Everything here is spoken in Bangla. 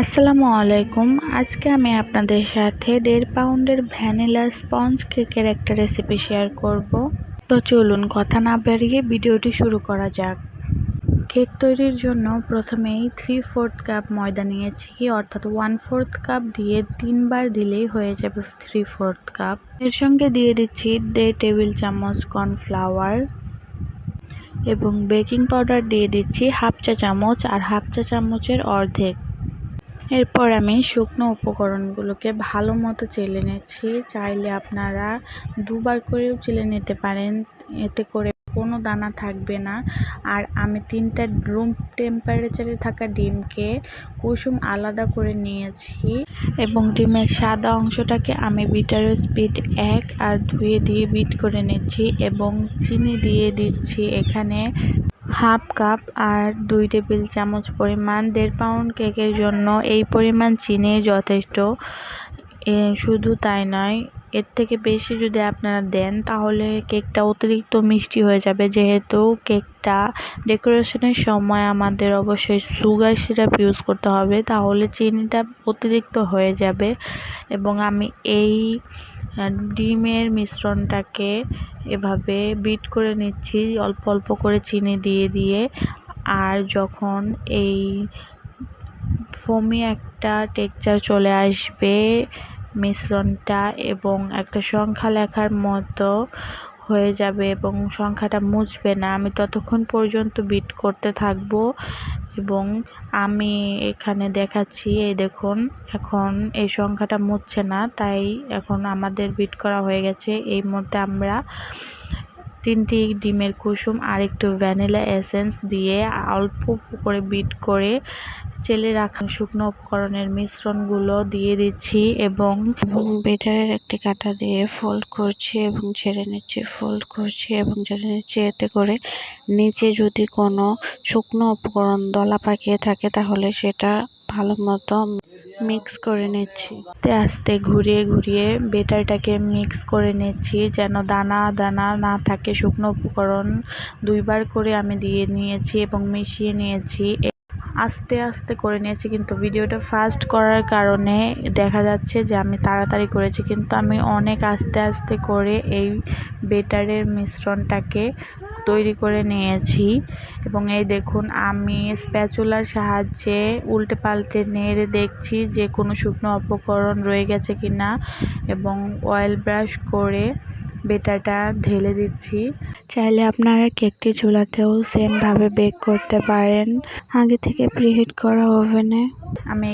আসসালামু আলাইকুম। আজকে আমি আপনাদের সাথে 1.5 পাউন্ডের ভ্যানিলা স্পঞ্জ কেকের একটা রেসিপি শেয়ার করব। তো চলুন কথা না বাড়িয়ে ভিডিওটি শুরু করা যাক। কেক তৈরির জন্য প্রথমেই 3/4 কাপ ময়দা নিয়েছি, অর্থাৎ 1/4 কাপ দিয়ে 3 বার দিলেই হয়ে যাবে 3/4 কাপ। এর সঙ্গে দিয়ে দিচ্ছি 1.5 টেবিল চামচ কর্নফ্লাওয়ার এবং বেকিং পাউডার দিয়ে দিচ্ছি 1/2 চা চামচ আর 1/2 চা চামচের অর্ধেক। এরপর আমি শুকনো উপকরণগুলোকে ভালো মতো চেলে নিচ্ছি। চাইলে আপনারা দুবার করেও চেলে নিতে পারেন, এতে করে কোনো দানা থাকবে না। আর আমি 3টা রুম টেম্পারেচারে থাকা ডিমকে কুসুম আলাদা করে নিয়েছি এবং ডিমের সাদা অংশটাকে আমি বিটারের স্পিড 1 আর 2 দিয়ে বিট করে নিচ্ছি এবং চিনি দিয়ে দিচ্ছি এখানে 1/2 কাপ আর 2 টেবিল চামচ পরিমাণ। 1.5 পাউন্ড কেকের জন্য এই পরিমাণ চিনি যথেষ্ট। শুধু তাই নয়, এর থেকে বেশি যদি আপনারা দেন তাহলে কেকটা অতিরিক্ত মিষ্টি হয়ে যাবে। যেহেতু কেকটা ডেকোরেশনের সময় আমাদের অবশ্যই সুগার সিরাপ ইউজ করতে হবে, তাহলে চিনিটা অতিরিক্ত হয়ে যাবে। এবং আমি এই ডিমের মিশ্রণটাকে এভাবে বিট করে নিচ্ছি অল্প অল্প করে চিনি দিয়ে দিয়ে। আর যখন এই ফোমি একটা টেক্সচার চলে আসবে মিশ্রণটা এবং একটা সংখ্যা লেখার মতো হয়ে যাবে এবং সংখ্যাটা মুছবে না, আমি ততক্ষণ পর্যন্ত বিট করতে থাকবো। এবং আমি এখানে দেখাচ্ছি, এই দেখুন এখন এই সংখ্যাটা মুছছে না, তাই এখন আমাদের বিট করা হয়ে গেছে। এই মুহূর্তে আমরা 3টি ডিমের কুসুম আর একটু ভ্যানিলা এসেন্স দিয়ে অল্প করে বিট করে চেলে রাখা শুকনো উপকরণের মিশ্রণগুলো দিয়ে দিচ্ছি এবং বেটারের একটি কাঁটা দিয়ে ফোল্ড করছি এবং ছেড়ে নিচ্ছি, ফোল্ড করছি এবং ছেড়ে নিচ্ছি। এতে করে নিচে যদি কোনো শুকনো উপকরণ দলা পাকিয়ে থাকে তাহলে সেটা ভালো মতো মিক্স করে নিচ্ছি। আস্তে ঘুরিয়ে ঘুরিয়ে বেটারটাকে মিক্স করে নিচ্ছি যেন দানা দানা না থাকে। শুকনো উপকরণ 2 বার করে আমি দিয়ে নিয়েছি এবং মিশিয়ে নিয়েছি। আস্তে আস্তে করে নিয়েছি, কিন্তু ভিডিওটা ফাস্ট করার কারণে দেখা যাচ্ছে যে আমি তাড়াতাড়ি করেছি, কিন্তু আমি অনেক আস্তে আস্তে করে এই বেটারের মিশ্রণটাকে তৈরি করে নিয়েছি। এবং এই দেখুন আমি স্প্যাচুলার সাহায্যে উল্টে পাল্টে নেড়ে দেখছি যে কোনো শুকনো উপকরণ রয়ে গেছে কিনা এবং অয়েল ব্রাশ করে বেটারটা ঢেলে দিচ্ছি। চাইলে আপনারা কেকটি চুলাতেও সেমভাবে বেক করতে পারেন, আগে থেকে প্রিহিট করা ওভেনে। আমি